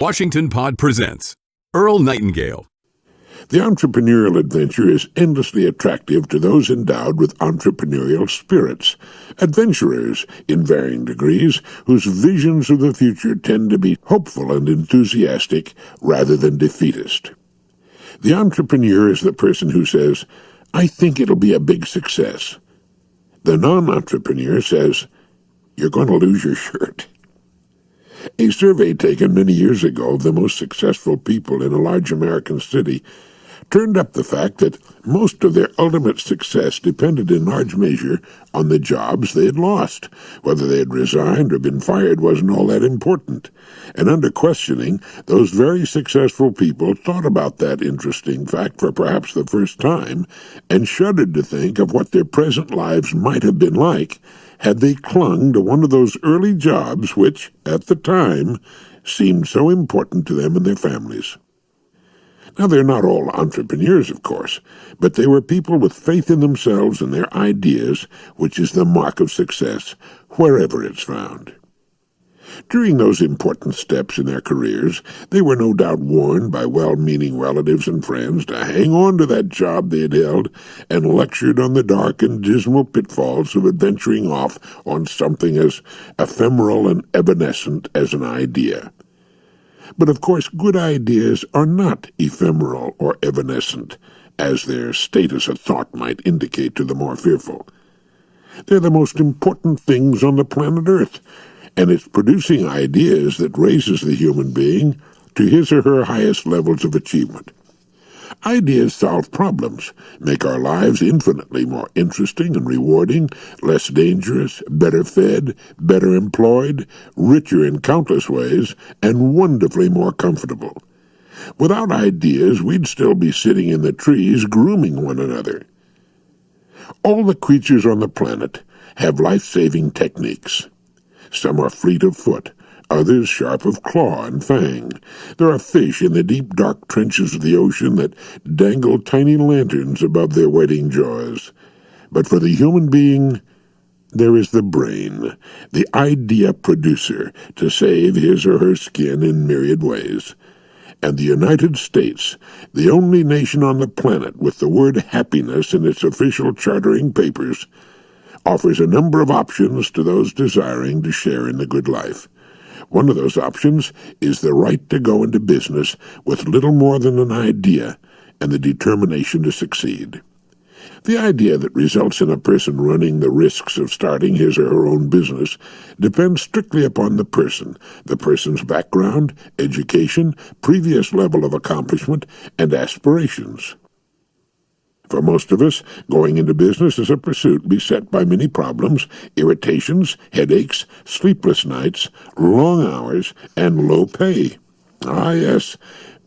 Washington Pod presents Earl Nightingale. The entrepreneurial adventure is endlessly attractive to those endowed with entrepreneurial spirits, adventurers in varying degrees whose visions of the future tend to be hopeful and enthusiastic rather than defeatist. The entrepreneur is the person who says, "I think it'll be a big success." The non-entrepreneur says, "You're going to lose your shirt." A survey taken many years ago of the most successful people in a large American city turned up the fact that most of their ultimate success depended in large measure on the jobs they had lost. Whether they had resigned or been fired wasn't all that important. And under questioning, those very successful people thought about that interesting fact for perhaps the first time and shuddered to think of what their present lives might have been like had they clung to one of those early jobs which, at the time, seemed so important to them and their families. Now, they're not all entrepreneurs, of course, but they were people with faith in themselves and their ideas, which is the mark of success, wherever it's found. During those important steps in their careers, they were no doubt warned by well-meaning relatives and friends to hang on to that job they had held and lectured on the dark and dismal pitfalls of adventuring off on something as ephemeral and evanescent as an idea. But of course, good ideas are not ephemeral or evanescent, as their status of thought might indicate to the more fearful. They're the most important things on the planet Earth, and it's producing ideas that raises the human being to his or her highest levels of achievement. Ideas solve problems, make our lives infinitely more interesting and rewarding, less dangerous, better fed, better employed, richer in countless ways, and wonderfully more comfortable. Without ideas, we'd still be sitting in the trees grooming one another. All the creatures on the planet have life-saving techniques. Some are fleet of foot, others sharp of claw and fang. There are fish in the deep, dark trenches of the ocean that dangle tiny lanterns above their waiting jaws. But for the human being, there is the brain, the idea producer, to save his or her skin in myriad ways. And the United States, the only nation on the planet with the word happiness in its official chartering papers, offers a number of options to those desiring to share in the good life. One of those options is the right to go into business with little more than an idea and the determination to succeed. The idea that results in a person running the risks of starting his or her own business depends strictly upon the person's background, education, previous level of accomplishment, and aspirations. For most of us, going into business is a pursuit beset by many problems, irritations, headaches, sleepless nights, long hours, and low pay. Ah, yes,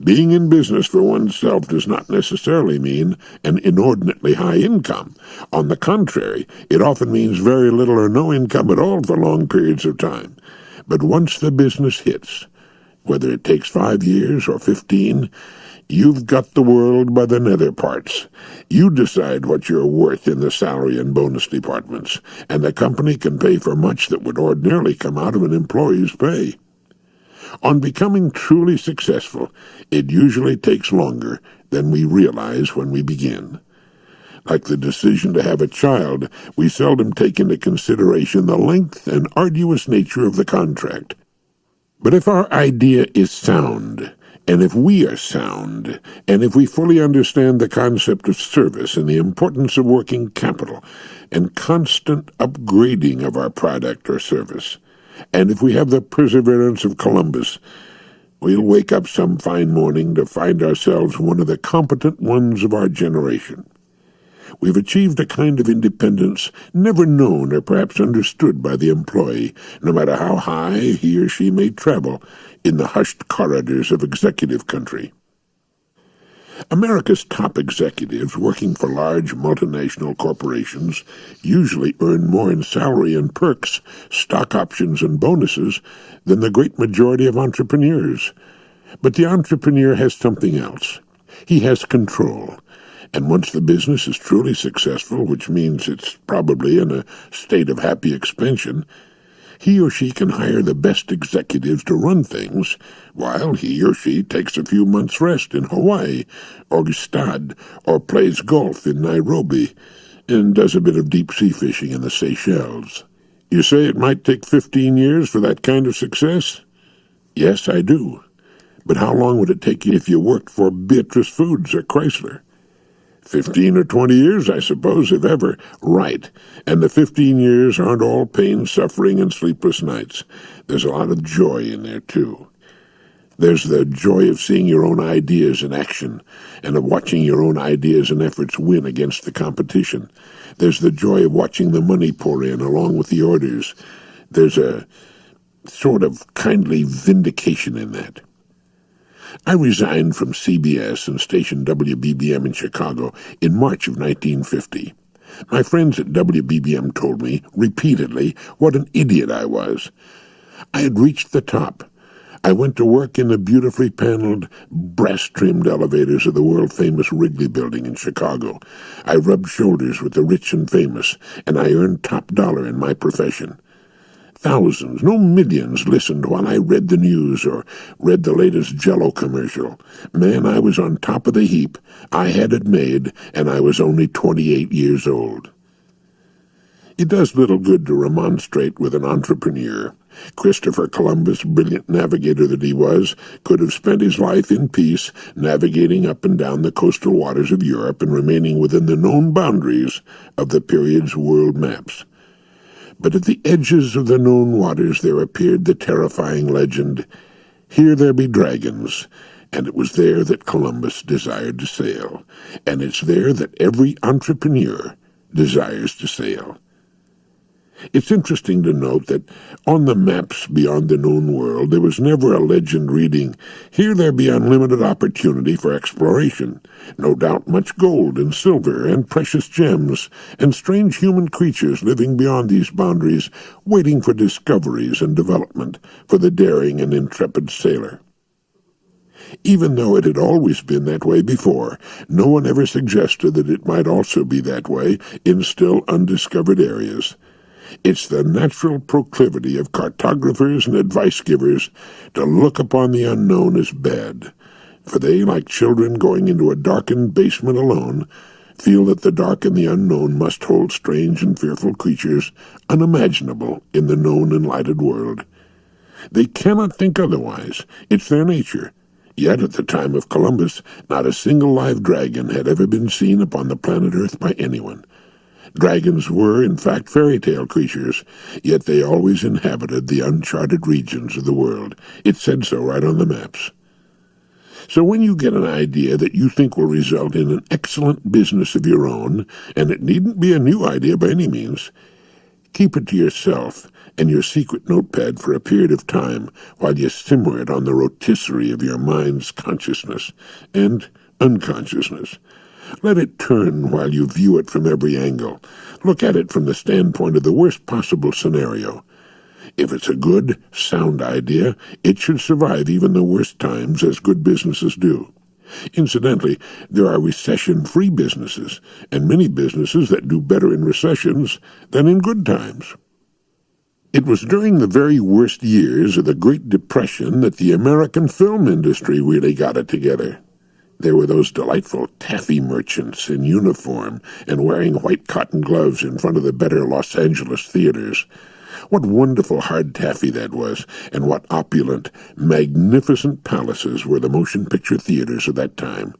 being in business for oneself does not necessarily mean an inordinately high income. On the contrary, it often means very little or no income at all for long periods of time. But once the business hits, whether it takes 5 years or 15, you've got the world by the nether parts. You decide what you're worth in the salary and bonus departments, and the company can pay for much that would ordinarily come out of an employee's pay. On becoming truly successful, it usually takes longer than we realize when we begin. Like the decision to have a child, we seldom take into consideration the length and arduous nature of the contract. But if our idea is sound, and if we are sound, and if we fully understand the concept of service and the importance of working capital and constant upgrading of our product or service, and if we have the perseverance of Columbus, we'll wake up some fine morning to find ourselves one of the competent ones of our generation. We've achieved a kind of independence never known or perhaps understood by the employee, no matter how high he or she may travel in the hushed corridors of executive country. America's top executives working for large multinational corporations usually earn more in salary and perks, stock options and bonuses than the great majority of entrepreneurs. But the entrepreneur has something else. He has control. And once the business is truly successful, which means it's probably in a state of happy expansion, He or she can hire the best executives to run things, while he or she takes a few months' rest in Hawaii or Gstaad, or plays golf in Nairobi, and does a bit of deep-sea fishing in the Seychelles. You say it might take 15 years for that kind of success? Yes, I do. But how long would it take you if you worked for Beatrice Foods or Chrysler? 15 or 20 years, I suppose, if ever. Right. And the 15 years aren't all pain, suffering, and sleepless nights. There's a lot of joy in there, too. There's the joy of seeing your own ideas in action, and of watching your own ideas and efforts win against the competition. There's the joy of watching the money pour in along with the orders. There's a sort of kindly vindication in that. I resigned from CBS and station WBBM in Chicago in March of 1950. My friends at WBBM told me repeatedly what an idiot I was. I had reached the top. I went to work in the beautifully paneled, brass-trimmed elevators of the world-famous Wrigley Building in Chicago. I rubbed shoulders with the rich and famous, and I earned top dollar in my profession. Thousands, no millions, listened while I read the news or read the latest Jell-O commercial. Man, I was on top of the heap. I had it made, and I was only 28 years old. It does little good to remonstrate with an entrepreneur. Christopher Columbus, brilliant navigator that he was, could have spent his life in peace, navigating up and down the coastal waters of Europe and remaining within the known boundaries of the period's world maps. But at the edges of the known waters there appeared the terrifying legend, "Here there be dragons," and it was there that Columbus desired to sail, and it's there that every entrepreneur desires to sail. It's interesting to note that on the maps beyond the known world there was never a legend reading, "Here there be unlimited opportunity for exploration, no doubt much gold and silver and precious gems, and strange human creatures living beyond these boundaries, waiting for discoveries and development for the daring and intrepid sailor." Even though it had always been that way before, no one ever suggested that it might also be that way in still undiscovered areas. It's the natural proclivity of cartographers and advice-givers to look upon the unknown as bad, for they, like children going into a darkened basement alone, feel that the dark and the unknown must hold strange and fearful creatures unimaginable in the known and lighted world. They cannot think otherwise. It's their nature. Yet at the time of Columbus, not a single live dragon had ever been seen upon the planet Earth by anyone. Dragons were, in fact, fairy tale creatures, yet they always inhabited the uncharted regions of the world. It said so right on the maps. So when you get an idea that you think will result in an excellent business of your own, and it needn't be a new idea by any means, keep it to yourself and your secret notepad for a period of time while you simmer it on the rotisserie of your mind's consciousness and unconsciousness. Let it turn while you view it from every angle. Look at it from the standpoint of the worst possible scenario. If it's a good, sound idea, it should survive even the worst times, as good businesses do. Incidentally, there are recession-free businesses, and many businesses that do better in recessions than in good times. It was during the very worst years of the Great Depression that the American film industry really got it together. There were those delightful taffy merchants in uniform and wearing white cotton gloves in front of the better Los Angeles theaters. What wonderful hard taffy that was, and what opulent, magnificent palaces were the motion picture theaters of that time.